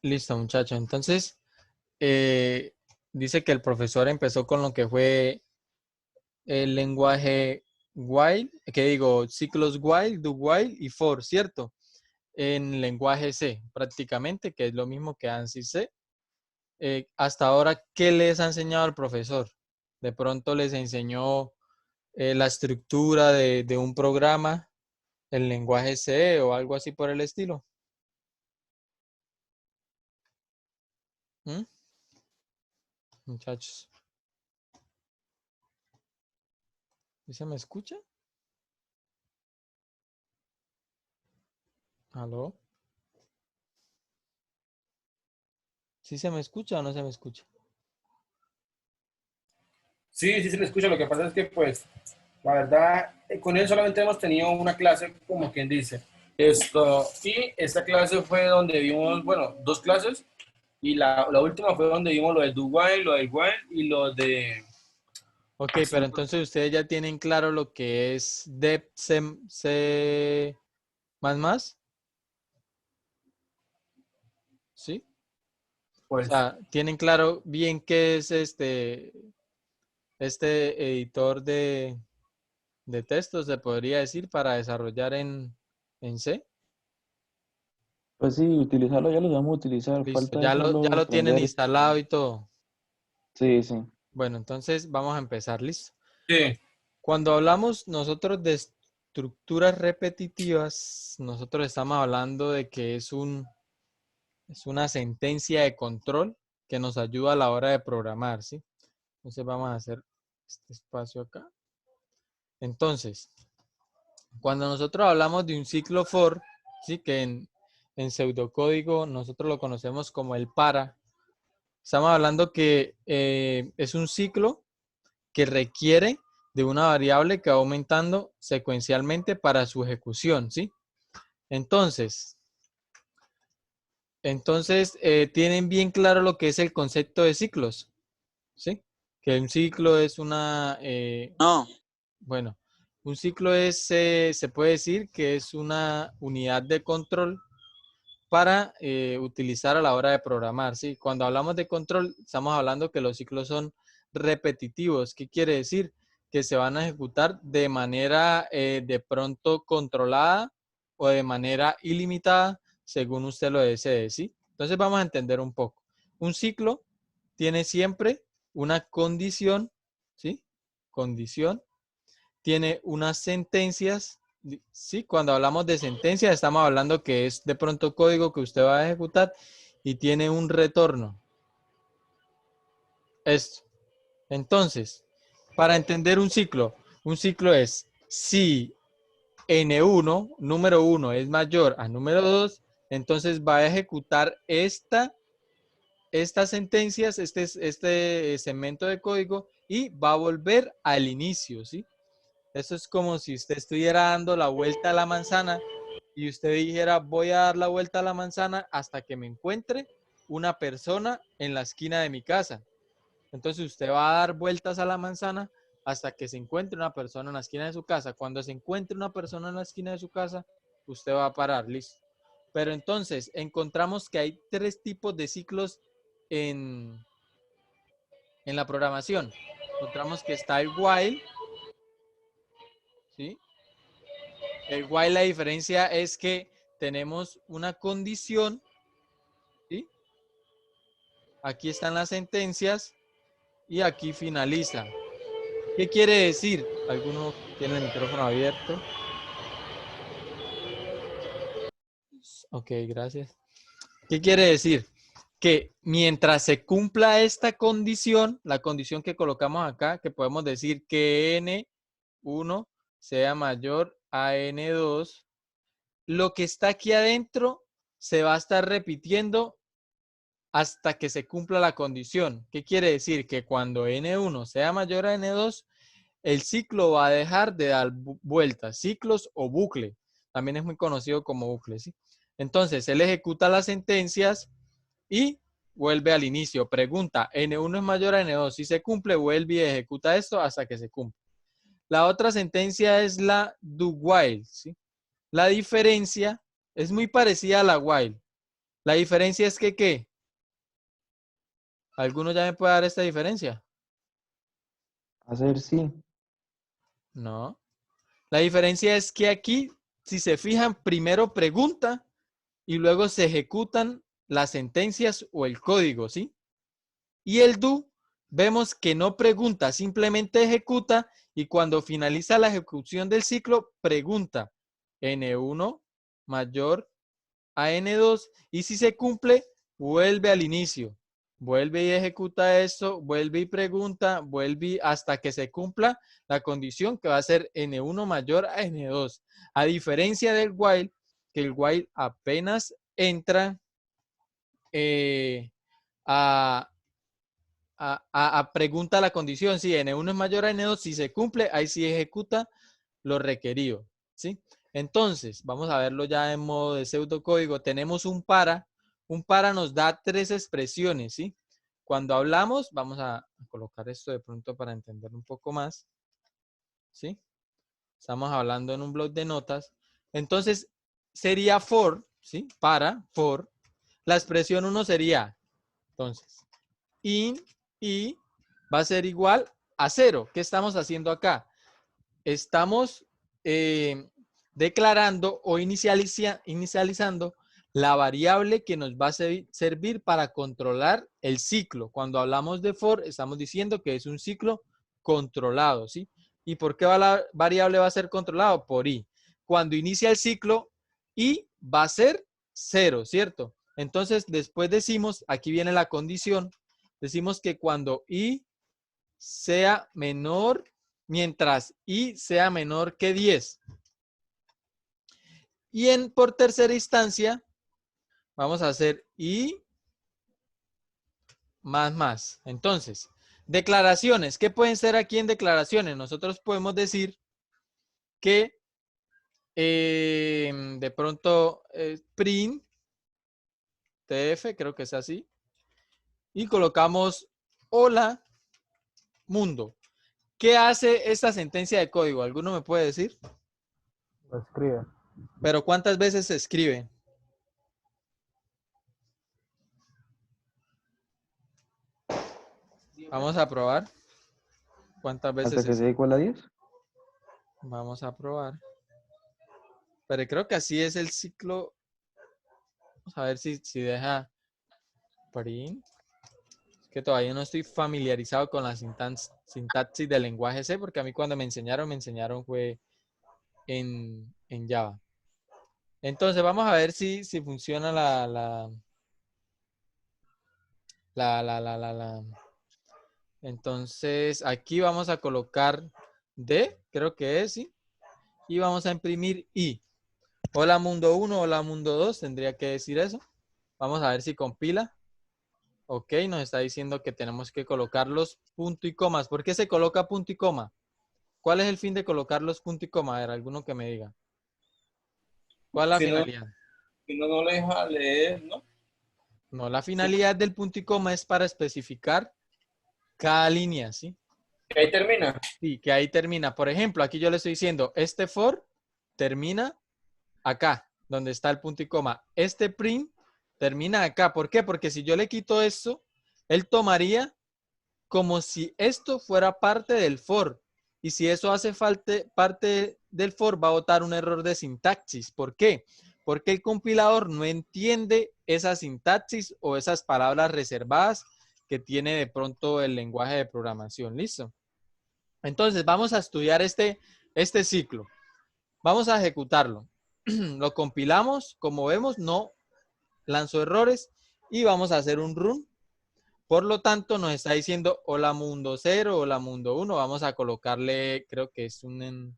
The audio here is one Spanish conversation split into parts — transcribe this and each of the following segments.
Listo, muchacho. Entonces, eh, dice que el profesor empezó con lo que fue el lenguaje while, que digo, ciclos while, do while y for, ¿cierto? En lenguaje C, prácticamente, que es lo mismo que ANSI C. Hasta ahora, ¿qué les ha enseñado el profesor? De pronto les enseñó la estructura de un programa, el lenguaje C o algo así por el estilo. ¿Mm? Muchachos, ¿sí se me escucha? ¿Aló? ¿Sí se me escucha o no se me escucha? Sí, sí se le escucha. Lo que pasa es que, pues, la verdad, con él solamente hemos tenido una clase, como quien dice. Y esta clase fue donde vimos, bueno, dos clases, y la última fue donde vimos lo del do while, lo del while y lo de... Ok, pero entonces ustedes ya tienen claro lo que es dep, C++, ¿sí? O Pues, sea, tienen claro bien qué es este editor de textos, se podría decir, para desarrollar en C. Pues sí, utilizarlo ya lo vamos a utilizar, Listo, falta es ya solo lo tienen aprender. instalado y todo. Sí, sí. Bueno, entonces vamos a empezar, listo. sí, Cuando hablamos nosotros de estructuras repetitivas, nosotros estamos hablando de que es una sentencia de control que nos ayuda a la hora de programar, ¿sí? Entonces vamos a hacer este espacio acá. Entonces, cuando nosotros hablamos de un ciclo for, ¿sí? Que en pseudocódigo nosotros lo conocemos como el para, estamos hablando que es un ciclo que requiere de una variable que va aumentando secuencialmente para su ejecución, ¿sí? Entonces, tienen bien claro lo que es el concepto de ciclos, ¿sí? Que un ciclo es No, bueno, un ciclo es, se puede decir que es una unidad de control para utilizar a la hora de programar, ¿sí? Cuando hablamos de control, estamos hablando que los ciclos son repetitivos. ¿Qué quiere decir? Que se van a ejecutar de manera de pronto controlada o de manera ilimitada, según usted lo desee, ¿sí? Entonces vamos a entender un poco. Un ciclo tiene siempre una condición, ¿sí? Condición. Tiene unas sentencias. Sí, cuando hablamos de sentencias estamos hablando que es de pronto código que usted va a ejecutar y tiene un retorno. Esto. Entonces, para entender un ciclo es si n1, número 1 es mayor a número 2, entonces va a ejecutar estas sentencias, este segmento de código y va a volver al inicio, ¿sí? Eso es como si usted estuviera dando la vuelta a la manzana y usted dijera, voy a dar la vuelta a la manzana hasta que me encuentre una persona en la esquina de mi casa. Entonces usted va a dar vueltas a la manzana hasta que se encuentre una persona en la esquina de su casa. Cuando se encuentre una persona en la esquina de su casa, usted va a parar, listo. Pero entonces encontramos que hay tres tipos de ciclos en, en la programación. Encontramos que está el while, ¿sí? El while, la diferencia es que tenemos una condición, ¿sí? Aquí están las sentencias y aquí finaliza. ¿Qué quiere decir? ¿Alguno tiene el micrófono abierto? Ok, gracias. ¿Qué quiere decir? Que mientras se cumpla esta condición, la condición que colocamos acá, que podemos decir que N1 sea mayor a N2, lo que está aquí adentro se va a estar repitiendo hasta que se cumpla la condición. ¿Qué quiere decir? Que cuando N1 sea mayor a N2, el ciclo va a dejar de dar vueltas, ciclos o bucle. También es muy conocido como bucle, ¿sí? Entonces, él ejecuta las sentencias y vuelve al inicio. Pregunta, N1 es mayor a N2. Si se cumple, vuelve y ejecuta esto hasta que se cumpla. La otra sentencia es la do while, ¿sí? La diferencia es muy parecida a la while. La diferencia es que, ¿qué? ¿Alguno ya me puede dar esta diferencia? Hacer sí. No. La diferencia es que aquí, si se fijan, primero pregunta y luego se ejecutan las sentencias o el código, ¿sí? Y el do, vemos que no pregunta, simplemente ejecuta y cuando finaliza la ejecución del ciclo, pregunta N1 mayor a N2 y si se cumple, vuelve al inicio. Vuelve y ejecuta esto, vuelve y pregunta, vuelve hasta que se cumpla la condición que va a ser N1 mayor a N2. A diferencia del while, que el while apenas entra a pregunta la condición, si N1 es mayor a N2, si se cumple, ahí sí ejecuta lo requerido, ¿sí? Entonces, vamos a verlo ya en modo de pseudocódigo. Tenemos un para nos da 3 expresiones, ¿sí? Cuando hablamos, vamos a colocar esto de pronto para entender un poco más, ¿sí? Estamos hablando en un bloc de notas. Entonces, sería for, ¿sí? Para, for. La expresión 1 sería, entonces, in y va a ser igual a 0. ¿Qué estamos haciendo acá? Estamos declarando o inicializando la variable que nos va a servir para controlar el ciclo. Cuando hablamos de for, estamos diciendo que es un ciclo controlado, ¿sí? ¿Y por qué la variable va a ser controlado? Por i. Cuando inicia el ciclo, i va a ser 0, ¿cierto? Entonces, después decimos, aquí viene la condición, decimos que cuando i sea menor, mientras i sea menor que 10. Y por tercera instancia, vamos a hacer i más. Entonces, declaraciones. ¿Qué pueden ser aquí en declaraciones? Nosotros podemos decir que de pronto print tf, creo que es así, y colocamos hola mundo. ¿Qué hace esta sentencia de código? ¿Alguno me puede decir? Lo escribe. Pero ¿cuántas veces se escribe? Vamos a probar. ¿Cuántas veces Hasta que se sea igual a 10. Vamos a probar. Pero creo que así es el ciclo. Vamos a ver si deja print. Es que todavía no estoy familiarizado con la sintaxis del lenguaje C, porque a mí cuando me enseñaron fue en Java. Entonces vamos a ver si funciona la. Entonces aquí vamos a colocar D, creo que es, ¿sí? Y vamos a imprimir I. Hola mundo 1, hola mundo 2, tendría que decir eso. Vamos a ver si compila. Ok, nos está diciendo que tenemos que colocar los puntos y comas. ¿Por qué se coloca punto y coma? ¿Cuál es el fin de colocar los puntos y coma? A ver, alguno que me diga. ¿Cuál es la Si no, finalidad? si no, no le deja leer, ¿no? No, la Sí. finalidad del punto y coma es para especificar cada línea, ¿sí? Y ahí termina. Sí, que ahí termina. Por ejemplo, aquí yo le estoy diciendo, este for termina acá, donde está el punto y coma. Este print termina acá. ¿Por qué? Porque si yo le quito esto, él tomaría como si esto fuera parte del for. Y si eso hace parte del for, va a botar un error de sintaxis. ¿Por qué? Porque el compilador no entiende esa sintaxis o esas palabras reservadas que tiene de pronto el lenguaje de programación. ¿Listo? Entonces, vamos a estudiar este ciclo. Vamos a ejecutarlo. Lo compilamos. Como vemos, no lanzó errores. Y vamos a hacer un run. Por lo tanto, nos está diciendo hola mundo 0, hola mundo 1. Vamos a colocarle, creo que es un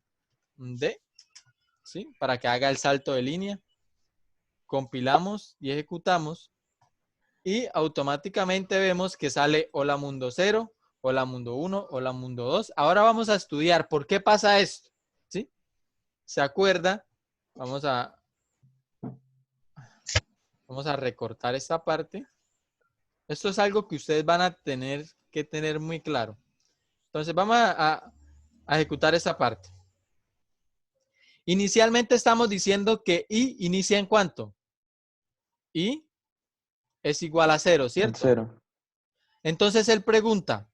D, ¿sí? Para que haga el salto de línea. Compilamos y ejecutamos. Y automáticamente vemos que sale hola mundo 0, hola mundo 1, hola mundo 2. Ahora vamos a estudiar por qué pasa esto, ¿sí? ¿Se acuerda? Vamos a recortar esta parte. Esto es algo que ustedes van a tener que tener muy claro. Entonces vamos a ejecutar esta parte. Inicialmente estamos diciendo que I inicia en ¿cuánto? I es igual a 0, El ¿cierto? 0. Entonces él pregunta,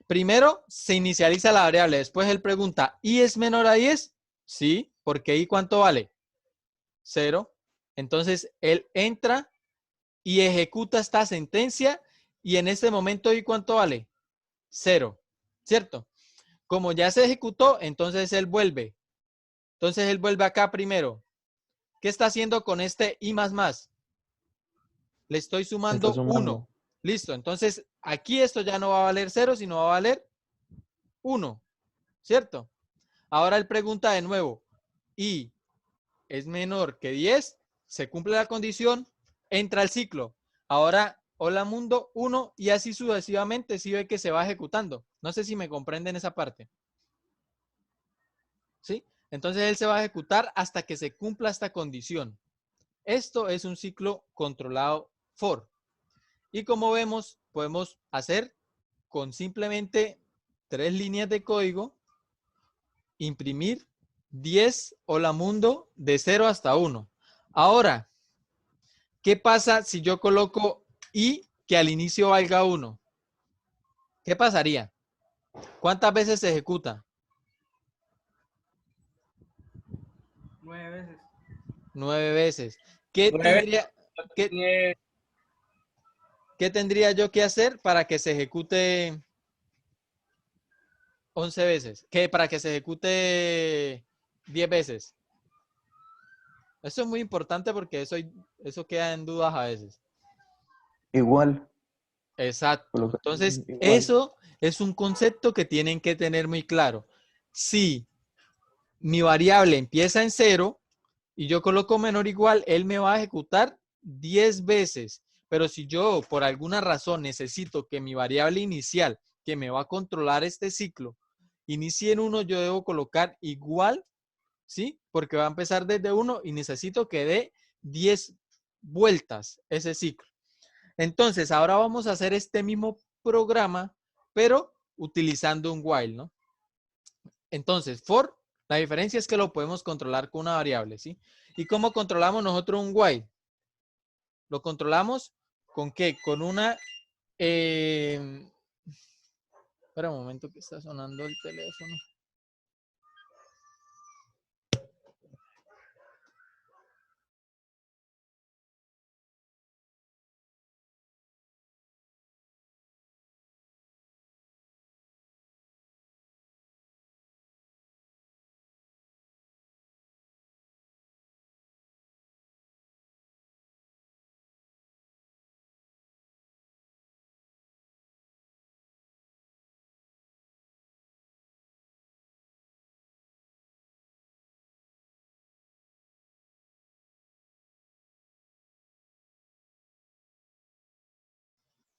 primero se inicializa la variable, después él pregunta, ¿y es menor a 10? Sí, porque ¿y cuánto vale? 0. Entonces él entra y ejecuta esta sentencia y en este momento ¿y cuánto vale? 0, ¿cierto? Como ya se ejecutó, entonces él vuelve. Entonces él vuelve acá primero. ¿Qué está haciendo con este i más más? Le estoy Está sumando 1. sumando. Listo. Entonces aquí esto ya no va a valer 0, sino va a valer 1, ¿cierto? Ahora él pregunta de nuevo, i es menor que 10, se cumple la condición, entra el ciclo. Ahora, hola mundo 1 y así sucesivamente si ve que se va ejecutando. No sé si me comprenden esa parte. ¿Sí? Entonces él se va a ejecutar hasta que se cumpla esta condición. Esto es un ciclo controlado for. Y como vemos, podemos hacer con simplemente 3 líneas de código, imprimir 10 hola mundo de 0 hasta 1. Ahora, ¿qué pasa si yo coloco i que al inicio valga 1? ¿Qué pasaría? ¿Cuántas veces se ejecuta? 9 veces. 9 veces. ¿Qué 9, tendría, qué, 10, qué tendría yo que hacer para que se ejecute 11 veces? ¿Qué? Para que se ejecute 10 veces. Eso es muy importante porque eso queda en dudas a veces. Igual. Exacto. Colocar Entonces, igual. eso es un concepto que tienen que tener muy claro. Si mi variable empieza en 0 y yo coloco menor o igual, él me va a ejecutar 10 veces. Pero si yo por alguna razón necesito que mi variable inicial, que me va a controlar este ciclo, inicie en 1, yo debo colocar igual, ¿sí? Porque va a empezar desde 1 y necesito que dé 10 vueltas ese ciclo. Entonces, ahora vamos a hacer este mismo programa, pero utilizando un while, ¿no? Entonces, for, la diferencia es que lo podemos controlar con una variable, ¿sí? ¿Y cómo controlamos nosotros un while? Lo controlamos con qué? Con una... espera un momento que está sonando el teléfono.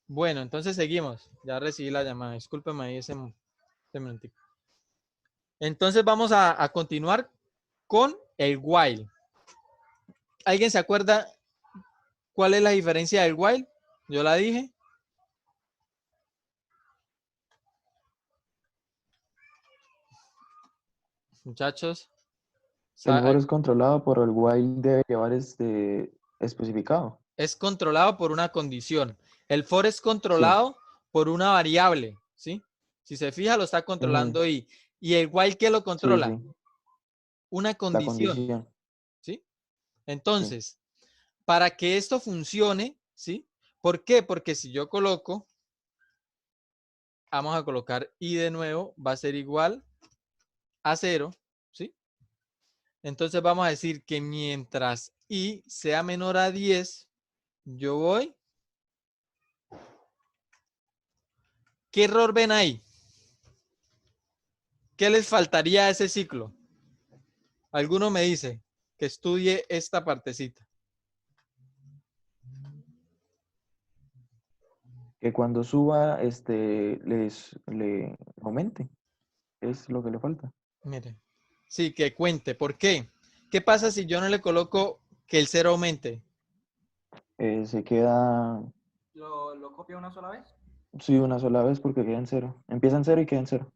Bueno, entonces seguimos. Ya recibí la llamada. Discúlpeme ahí ese momentico. Entonces vamos a continuar con el while. ¿Alguien se acuerda cuál es la diferencia del while? Yo la dije. Muchachos. El for es controlado, pero el while debe llevar especificado. Es controlado por una condición. El for es controlado por una variable, ¿sí? Si se fija, lo está Ujú. controlando y el while, ¿qué lo Sí, controla? sí. Una La condición, condición. ¿sí? Sí. Entonces, para que esto funcione, ¿sí? ¿Por qué? Porque si yo coloco, vamos a colocar i de nuevo, va a ser igual a 0, ¿sí? Entonces vamos a decir que mientras i sea menor a 10, yo voy. ¿Qué error ven ahí? ¿Qué les faltaría a ese ciclo? Alguno me dice que estudie esta partecita. Que cuando suba, le aumente. Es lo que le falta. Mire. Sí, que cuente. ¿Por qué? ¿Qué pasa si yo no le coloco que el 0 aumente? Se queda, ¿Lo copia una sola vez? sí, una sola vez porque queda en 0. Empieza en 0 y queda en 0.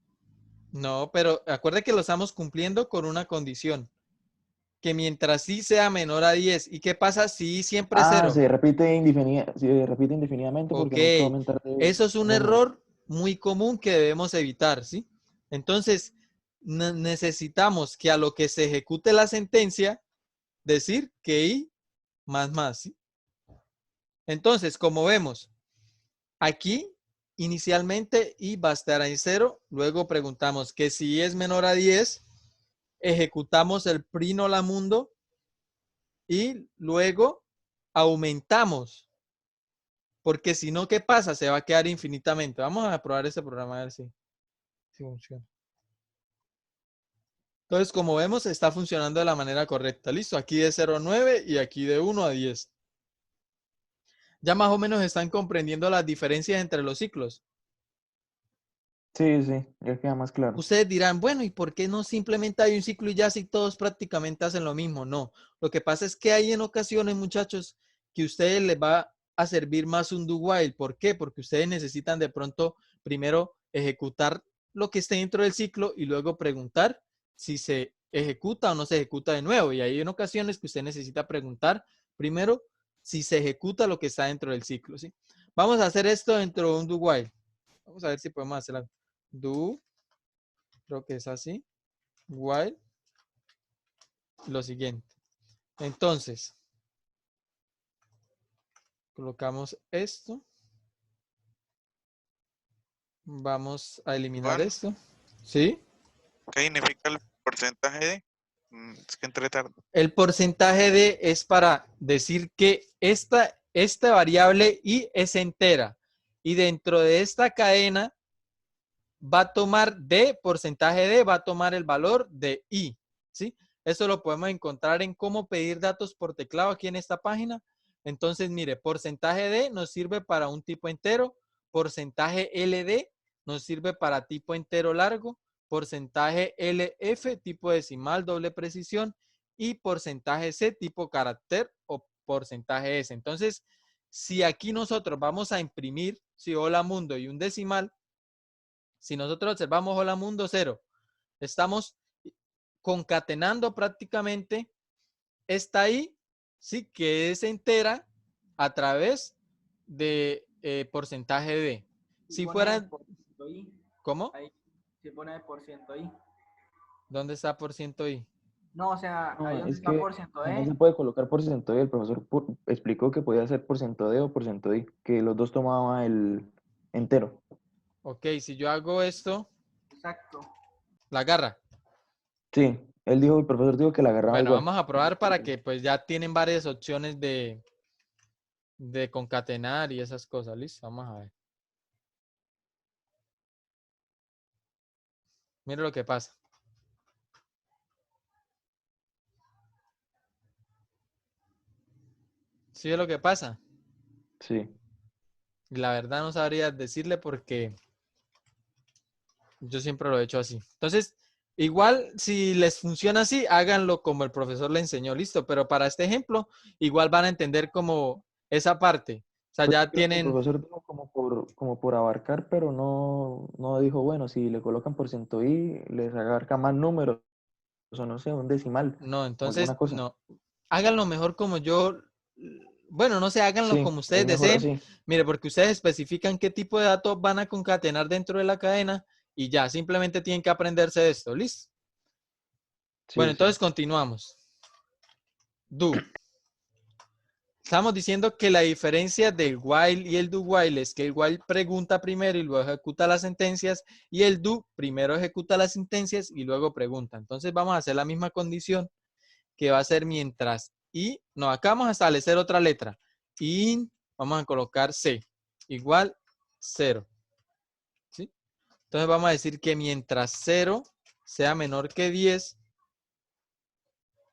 No, pero acuerde que lo estamos cumpliendo con una condición. que mientras i sea menor a 10. ¿Y qué pasa si i siempre es 0? Se repite indefinidamente porque Ok, nunca va a aumentar de eso es un número. error muy común que debemos evitar, ¿sí? Entonces, necesitamos que a lo que se ejecute la sentencia, decir que i más, ¿sí? Entonces, como vemos, aquí inicialmente i va a estar en 0, luego preguntamos que si i es menor a 10, ejecutamos el PRINOLAMUNDO y luego aumentamos, porque si no, ¿qué pasa? Se va a quedar infinitamente. Vamos a probar este programa a ver si funciona. Entonces, como vemos, está funcionando de la manera correcta. Listo, aquí de 0 a 9 y aquí de 1 a 10. Ya más o menos están comprendiendo las diferencias entre los ciclos. Sí, sí, ya queda más claro. Ustedes dirán, bueno, ¿y por qué no simplemente hay un ciclo y ya si todos prácticamente hacen lo mismo? No, lo que pasa es que hay en ocasiones, muchachos, que a ustedes les va a servir más un do while. ¿Por qué? Porque ustedes necesitan de pronto primero ejecutar lo que esté dentro del ciclo y luego preguntar si se ejecuta o no se ejecuta de nuevo. Y hay en ocasiones que usted necesita preguntar primero si se ejecuta lo que está dentro del ciclo, ¿sí? Vamos a hacer esto dentro de un do while. Vamos a ver si podemos hacerlo. Do, creo que es así, while, lo siguiente. Entonces, colocamos esto. Vamos a eliminar Igual, esto. ¿Sí? ¿qué significa el porcentaje de? Es que entré tarde. El porcentaje de es para decir que esta variable i es entera. Y dentro de esta cadena va a tomar de porcentaje de, va a tomar el valor de i. ¿Sí? Eso lo podemos encontrar en cómo pedir datos por teclado aquí en esta página. Entonces, mire, porcentaje de nos sirve para un tipo entero, porcentaje LD nos sirve para tipo entero largo, porcentaje LF tipo decimal doble precisión y porcentaje C tipo carácter o porcentaje S. Entonces, si aquí nosotros vamos a imprimir, si hola mundo y un decimal, si nosotros observamos hola mundo 0, estamos concatenando prácticamente esta i, sí, que es entera a través de porcentaje de. Si pone fuera, por ciento i, ¿cómo? ahí se pone por ciento i. ¿Dónde está por ciento i? No, o sea, ahí No, donde es está que por ciento no se e, puede colocar por ciento de. El profesor explicó que podía ser por ciento de o por ciento i, que los dos tomaban el entero. Ok, si yo hago esto, exacto. ¿La agarra. Sí, el profesor dijo que la agarraba Bueno, igual. vamos a probar para que pues ya tienen varias opciones de concatenar y esas cosas. Listo, vamos a ver. Mire lo que pasa. ¿Sí ve lo que pasa? Sí. La verdad no sabría decirle porque yo siempre lo he hecho así. Entonces, igual si les funciona así, háganlo como el profesor le enseñó, listo. Pero para este ejemplo, igual van a entender como esa parte. O sea, Pues ya yo creo que el tienen, profesor dijo como por abarcar, pero no dijo, bueno, si le colocan por ciento i, les abarca más números, o no sé, un decimal no, o alguna entonces, cosa. no. Háganlo mejor como yo, bueno, no sé, háganlo Sí, como es ustedes mejor deseen. así. Mire, porque ustedes especifican qué tipo de datos van a concatenar dentro de la cadena y ya, simplemente tienen que aprenderse esto, listo. Bueno, Sí, sí. entonces continuamos. Do. Estamos diciendo que la diferencia del while y el do while es que el while pregunta primero y luego ejecuta las sentencias y el do primero ejecuta las sentencias y luego pregunta. Entonces vamos a hacer la misma condición que va a ser mientras y, no, acá vamos a establecer otra letra. Y vamos a colocar C igual 0. ¿Sí? Entonces vamos a decir que mientras 0 sea menor que 10,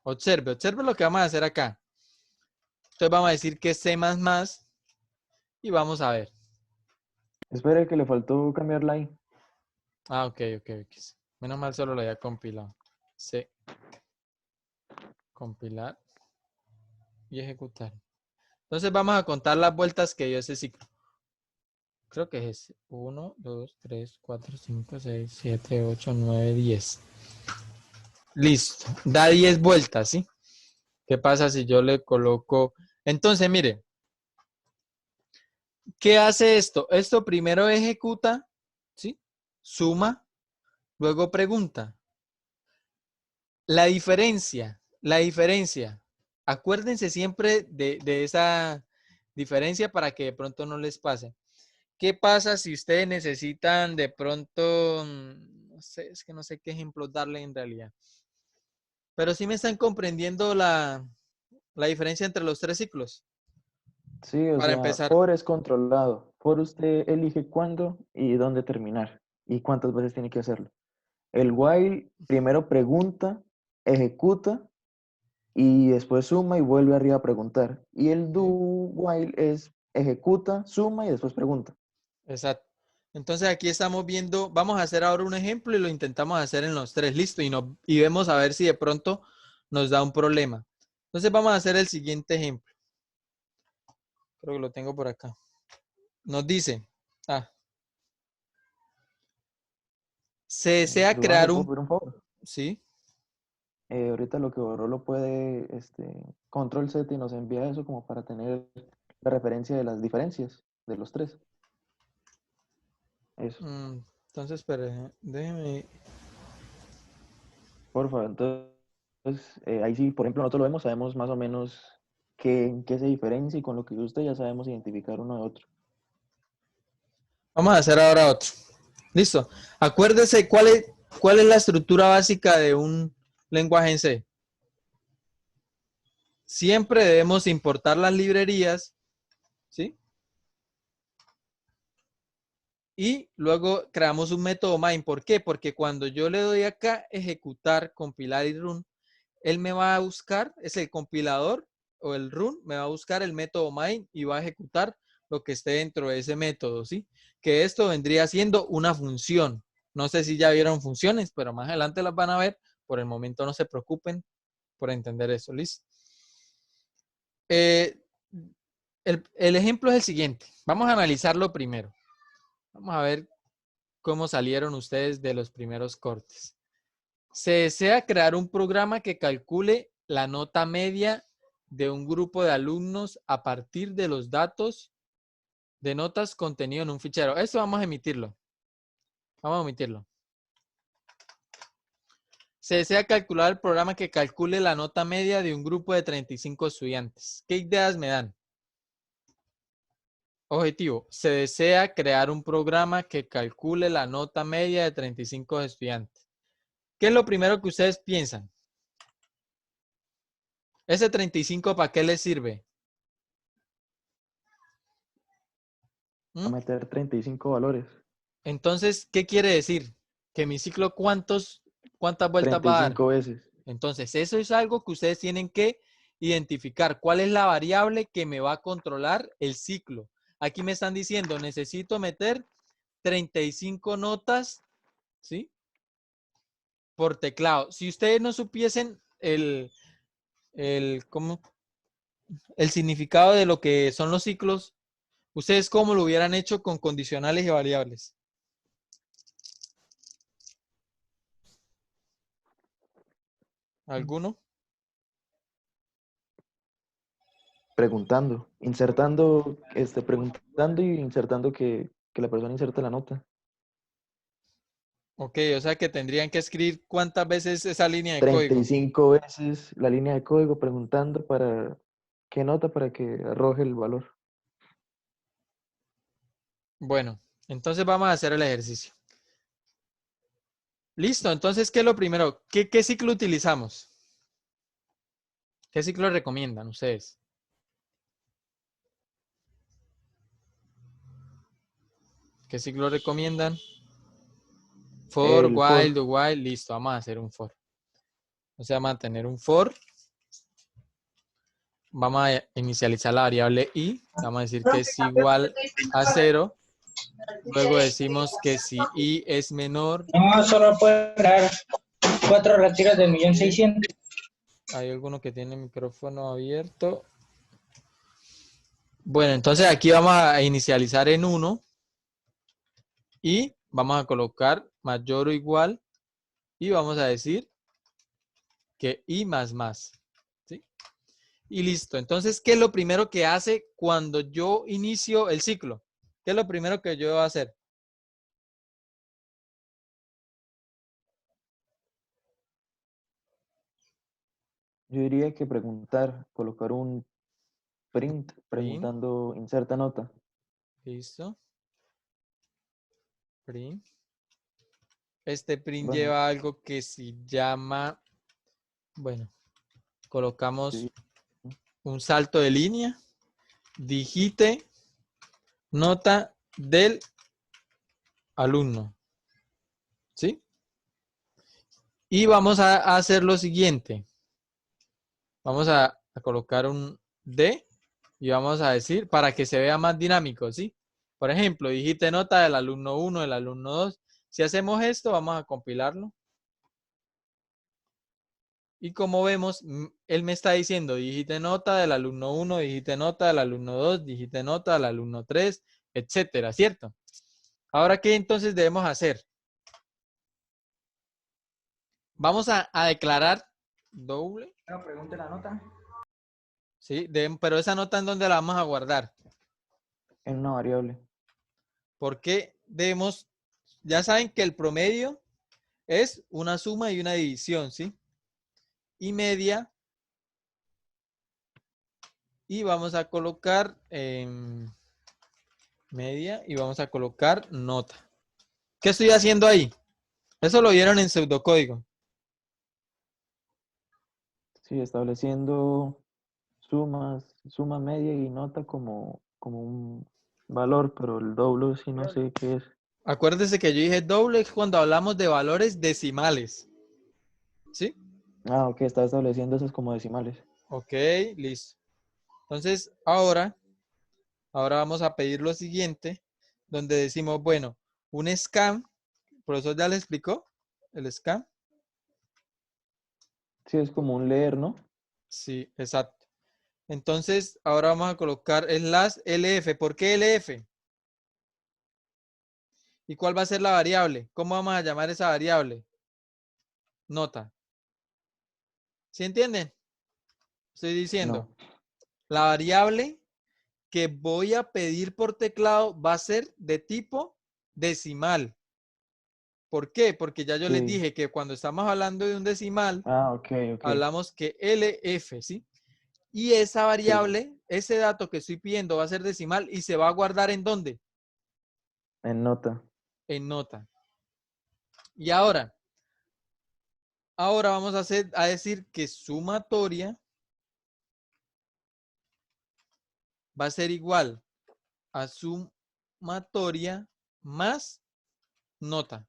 observe lo que vamos a hacer acá. Entonces vamos a decir que C++ y vamos a ver. Espere que le faltó cambiar la i. Ah, ok. Menos mal solo lo había compilado. C. Compilar y ejecutar. Entonces vamos a contar las vueltas que dio ese ciclo. Creo que es 1, 2, 3, 4, 5, 6, 7, 8, 9, 10. Listo. Da 10 vueltas, ¿sí? ¿Qué pasa si yo le coloco? Entonces, mire, ¿qué hace esto? Esto primero ejecuta, ¿sí? Suma, luego pregunta. La diferencia. Acuérdense siempre de esa diferencia para que de pronto no les pase. ¿Qué pasa si ustedes necesitan de pronto, no sé, es que no sé qué ejemplos darle en realidad? Pero sí me están comprendiendo la diferencia entre los tres ciclos. Sí, o Para sea, empezar, for es controlado. For usted elige cuándo y dónde terminar y cuántas veces tiene que hacerlo. El while primero pregunta, ejecuta y después suma y vuelve arriba a preguntar. Y el do ¿sí? while es ejecuta, suma y después pregunta. Exacto. Entonces aquí estamos viendo, vamos a hacer ahora un ejemplo y lo intentamos hacer en los tres, listo, y vemos a ver si de pronto nos da un problema. Entonces vamos a hacer el siguiente ejemplo. Creo que lo tengo por acá. Nos dice, se desea Duván, ¿le crear puedo un, pedir un favor? ¿sí? Ahorita lo que borró lo puede, control Z y nos envía eso como para tener la referencia de las diferencias de los tres. Eso, Entonces, espere, déjeme. por favor. Entonces, ahí sí, por ejemplo, nosotros lo vemos, sabemos más o menos en qué se diferencia y con lo que usted ya sabemos identificar uno de otro. Vamos a hacer ahora otro. Listo. Acuérdese cuál es la estructura básica de un lenguaje en C. Siempre debemos importar las librerías, ¿sí? Y luego creamos un método main. ¿Por qué? Porque cuando yo le doy acá ejecutar, compilar y run, él me va a buscar, es el compilador o el run, me va a buscar el método main y va a ejecutar lo que esté dentro de ese método, ¿sí? Que esto vendría siendo una función. No sé si ya vieron funciones, pero más adelante las van a ver. Por el momento no se preocupen por entender eso, ¿listo? El ejemplo es el siguiente. Vamos a analizarlo primero. Vamos a ver cómo salieron ustedes de los primeros cortes. Se desea crear un programa que calcule la nota media de un grupo de alumnos a partir de los datos de notas contenido en un fichero. Esto vamos a emitirlo. Vamos a omitirlo. Se desea calcular el programa que calcule la nota media de un grupo de 35 estudiantes. ¿Qué ideas me dan? Objetivo. Se desea crear un programa que calcule la nota media de 35 estudiantes. ¿Qué es lo primero que ustedes piensan? ¿Ese 35 para qué les sirve? A ¿Mm? meter 35 valores. Entonces, ¿qué quiere decir? Que mi ciclo, ¿cuántas vueltas va a dar? 35 veces. Entonces, eso es algo que ustedes tienen que identificar. ¿Cuál es la variable que me va a controlar el ciclo? Aquí me están diciendo, necesito meter 35 notas, ¿sí? Por teclado. Si ustedes no supiesen ¿cómo? El significado de lo que son los ciclos, ¿ustedes cómo lo hubieran hecho con condicionales y variables? ¿Alguno? Preguntando, insertando, preguntando y insertando que la persona inserte la nota. Ok, o sea que tendrían que escribir cuántas veces esa línea de treinta y código. cinco veces la línea de código preguntando para qué nota para que arroje el valor. Bueno, entonces vamos a hacer el ejercicio. Listo, entonces, ¿qué es lo primero? ¿Qué ciclo utilizamos? ¿Qué ciclo recomiendan ustedes? ¿Qué ciclo recomiendan? For, El while, for, do while, listo, vamos a hacer un for. O sea, vamos a tener un for. Vamos a inicializar la variable i. Vamos a decir que es igual a 0. Luego decimos que si i es menor. No, solo puede crear 4 retiros de 1.600.000. Hay alguno que tiene micrófono abierto. Bueno, entonces aquí vamos a inicializar en 1. Y vamos a colocar mayor o igual. Y vamos a decir que i más más. ¿Sí? y listo. Entonces, ¿qué es lo primero que hace cuando yo inicio el ciclo? ¿Qué es lo primero que yo voy a hacer? Yo diría que preguntar, colocar un print Print, preguntando, inserta nota. listo. Print. Este print Bueno, lleva algo que se llama, bueno, colocamos sí, un salto de línea, digite nota del alumno, ¿sí? Y vamos a hacer lo siguiente. Vamos a colocar un D y vamos a decir para que se vea más dinámico, ¿sí? Por ejemplo, digite nota del alumno 1, del alumno 2. Si hacemos esto, vamos a compilarlo. Y como vemos, él me está diciendo, digite nota del alumno 1, digite nota del alumno 2, digite nota del alumno 3, etcétera, ¿cierto? Ahora, ¿qué entonces debemos hacer? Vamos a declarar doble, Bueno, pregunte la nota. ¿sí? Pero esa nota, ¿en dónde la vamos a guardar? en una variable. Porque debemos, ya saben que el promedio es una suma y una división, ¿sí? Y media. Y vamos a colocar media y vamos a colocar nota. ¿Qué estoy haciendo ahí? Eso lo vieron en pseudocódigo. Sí, estableciendo suma media y nota como un valor, pero el doble sí no sé qué es. Acuérdese que yo dije doble cuando hablamos de valores decimales. ¿Sí? Ah, ok, está estableciendo esos como decimales. Ok, listo. Entonces, ahora vamos a pedir lo siguiente, donde decimos, bueno, un scan, ¿el profesor ya le explicó el scan? Sí, es como un leer, ¿no? Sí, exacto. Entonces, ahora vamos a colocar slash LF. ¿Por qué LF? ¿Y cuál va a ser la variable? ¿Cómo vamos a llamar esa variable? Nota. ¿Sí entienden? Estoy diciendo, No. la variable que voy a pedir por teclado va a ser de tipo decimal. ¿Por qué? Porque ya yo les Sí. dije que cuando estamos hablando de un decimal, Ah, ok, ok. hablamos que LF, ¿sí? Y esa Sí, variable, ese dato que estoy pidiendo va a ser decimal y se va a guardar ¿en dónde? en nota. En nota. Y ahora vamos a decir que sumatoria va a ser igual a sumatoria más nota.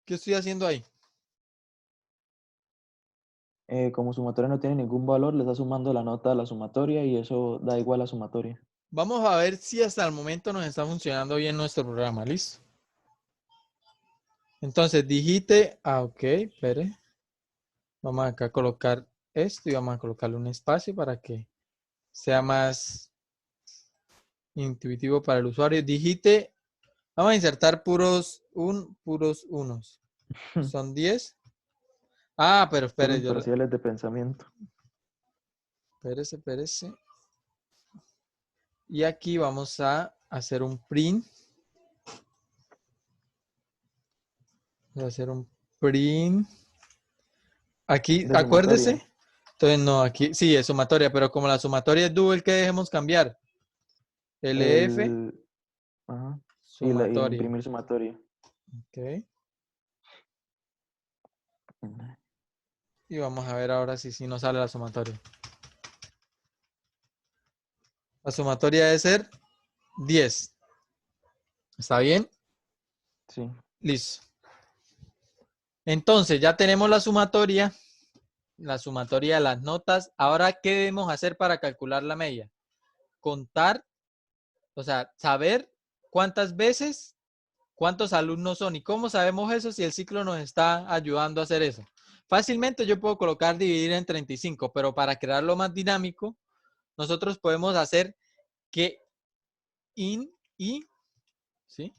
¿Qué estoy haciendo ahí? Como sumatoria no tiene ningún valor, le está sumando la nota a la sumatoria y eso da igual a sumatoria. Vamos a ver si hasta el momento nos está funcionando bien nuestro programa. ¿Listo? Entonces, digite, ok, espere. Vamos acá a colocar esto y vamos a colocarle un espacio para que sea más intuitivo para el usuario. Digite, vamos a insertar puros unos. Son 10. Ah, pero espere, Puros parciales de pensamiento. espérese. Y aquí vamos a hacer un print. Voy a hacer un print. Aquí, De sumatoria. acuérdese. Entonces, no, aquí sí es sumatoria, pero como la sumatoria es double, ¿qué dejemos cambiar? LF, El, ajá, y sumatoria. imprimir sumatoria. Ok. Y vamos a ver ahora si nos sale la sumatoria. La sumatoria debe ser 10. ¿Está bien? Sí. Listo. Entonces, ya tenemos la sumatoria de las notas. Ahora, ¿qué debemos hacer para calcular la media? Contar, o sea, saber cuántas veces, cuántos alumnos son. ¿Y cómo sabemos eso si el ciclo nos está ayudando a hacer eso? Fácilmente yo puedo colocar dividir en 35, pero para crearlo más dinámico, nosotros podemos hacer que in y, ¿sí?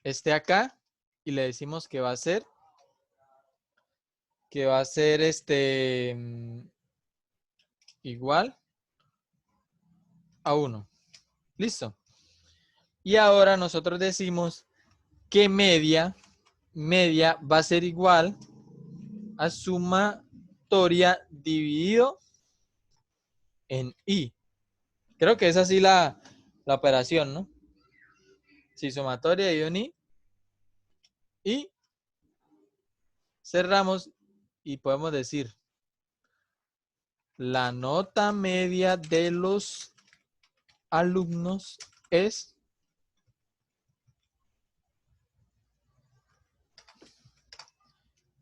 Esté acá y le decimos que va a ser que va a ser igual a 1. Listo. Y ahora nosotros decimos que media va a ser igual a sumatoria dividido en I. Creo que es así la operación, ¿no? Si sumatoria dividido en I. Y cerramos y podemos decir la nota media de los alumnos es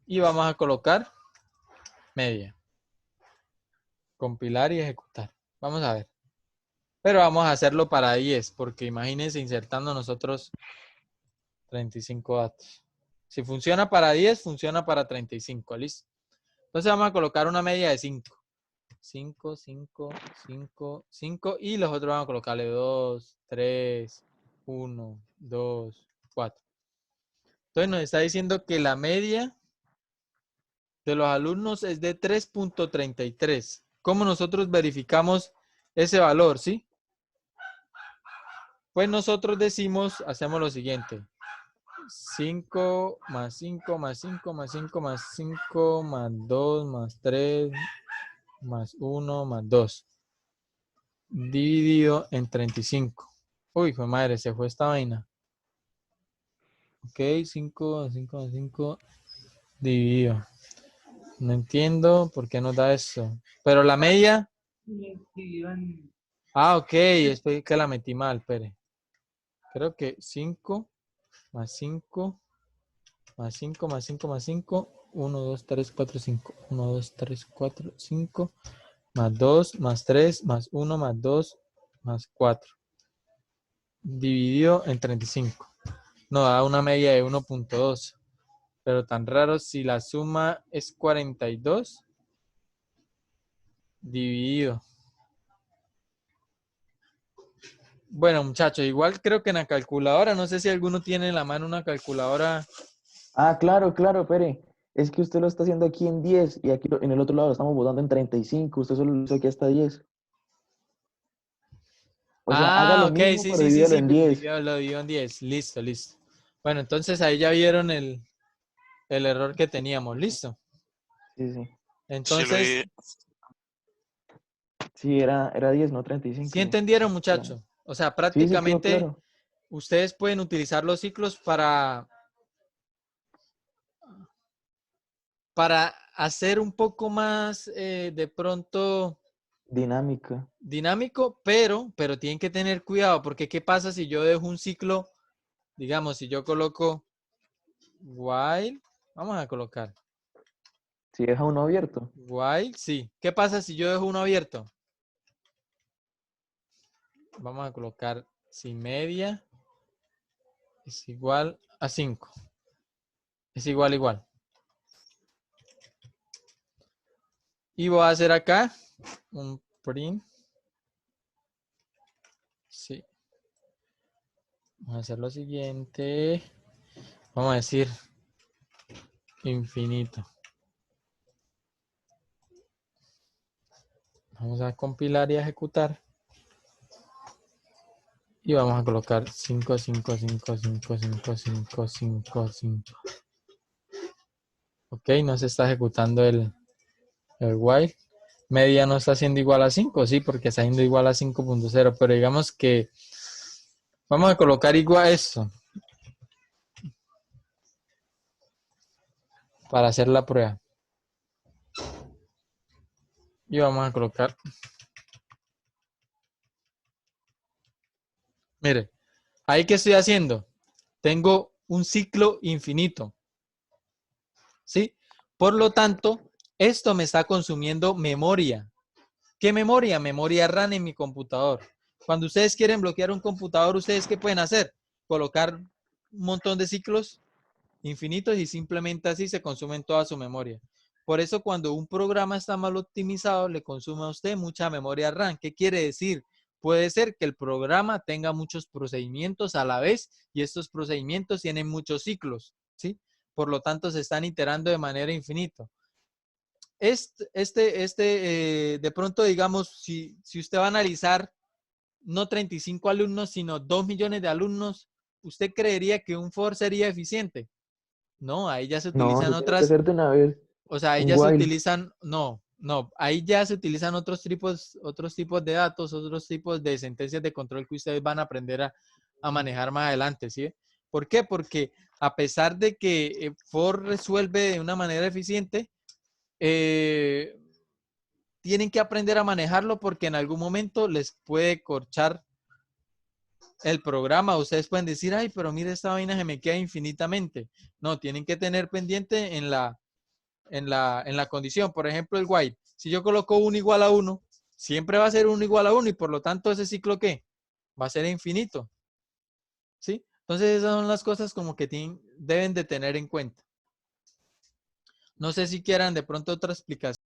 y vamos a colocar media. Compilar y ejecutar. Vamos a ver. Pero vamos a hacerlo para 10, porque imagínense insertando nosotros 35 datos. Si funciona para 10, funciona para 35, ¿listo? Entonces vamos a colocar una media de 5. 5, 5, 5, 5. Y los otros vamos a colocarle 2, 3, 1, 2, 4. Entonces nos está diciendo que la media de los alumnos es de 3.33. ¿Cómo nosotros verificamos ese valor, sí? Pues nosotros decimos, hacemos lo siguiente. 5 más 5 más 5 más 5 más 5 más 2 más 3 más 1 más 2. Dividido en 35. Uy, fue madre, se fue esta vaina. Ok, 5 más 5 más 5 dividido. No entiendo por qué nos da eso. Pero la media. Ah, ok, es que la metí mal, espere. Creo que 5 más 5 más 5 más 5 más 5. 1, 2, 3, 4, 5. 1, 2, 3, 4, 5. Más 2, más 3, más 1, más 2, más 4. Dividido en 35. Nos da una media de 1.2. Pero tan raro si la suma es 42. Dividido. Bueno, muchachos, igual creo que en la calculadora, no sé si alguno tiene en la mano una calculadora. Ah, claro, claro, Pere. Es que usted lo está haciendo aquí en 10 y aquí en el otro lado lo estamos votando en 35. Usted solo lo hizo aquí hasta 10. O sea, haga Ah, lo ok, mismo, sí, pero sí, sí, divídalo sí, en 10. lo dividió en 10. Listo, listo. Bueno, entonces ahí ya vieron el error que teníamos. Listo. Sí, sí. Si lo Entonces, di- Sí, era 10, no ¿sí 35. entendieron, Claro. muchachos? O sea, Sí, sí, quedó prácticamente claro. ustedes pueden utilizar los ciclos para hacer un poco más de pronto Dinámica. dinámico, pero tienen que tener cuidado, porque ¿qué pasa si yo dejo un ciclo? Digamos, si yo coloco while, vamos a colocar Si deja uno abierto. while, sí. ¿Qué pasa si yo dejo uno abierto? Vamos a colocar si media es igual a 5. Es igual, igual. Y voy a hacer acá un print. Sí. Vamos a hacer lo siguiente. Vamos a decir infinito. Vamos a compilar y a ejecutar. Y vamos a colocar 5, 5, 5, 5, 5, 5, 5, 5. Ok, no se está ejecutando el while. Media no está haciendo igual a 5, sí, porque está haciendo igual a 5.0. Pero digamos que vamos a colocar igual a esto para hacer la prueba. Y vamos a colocar. Mire, ahí que estoy haciendo. Tengo un ciclo infinito. ¿Sí? Por lo tanto, esto me está consumiendo memoria. ¿Qué memoria? Memoria RAM en mi computador. Cuando ustedes quieren bloquear un computador, ¿ustedes qué pueden hacer? Colocar un montón de ciclos infinitos y simplemente así se consumen toda su memoria. Por eso cuando un programa está mal optimizado, le consume a usted mucha memoria RAM. ¿Qué quiere decir? Puede ser que el programa tenga muchos procedimientos a la vez y estos procedimientos tienen muchos ciclos, ¿sí? Por lo tanto, se están iterando de manera infinita. de pronto, digamos, si usted va a analizar no 35 alumnos, sino 2 millones de alumnos, ¿usted creería que un for sería eficiente? No, ahí ya se No, utilizan eso tiene que otras, ser de una vez. o sea, ahí Un ya se while. utilizan, no, ahí ya se utilizan otros tipos de datos, otros tipos de sentencias de control que ustedes van a aprender a manejar más adelante, ¿sí? ¿Por qué? Porque a pesar de que for resuelve de una manera eficiente, tienen que aprender a manejarlo porque en algún momento les puede corchar el programa. Ustedes pueden decir, ay, pero mire, esta vaina se me queda infinitamente. No, tienen que tener pendiente en la condición. Por ejemplo, el while. Si yo coloco 1 igual a 1, siempre va a ser 1 igual a 1 y por lo tanto ese ciclo, ¿qué? Va a ser infinito. ¿Sí? Entonces esas son las cosas como que deben de tener en cuenta. No sé si quieran de pronto otra explicación.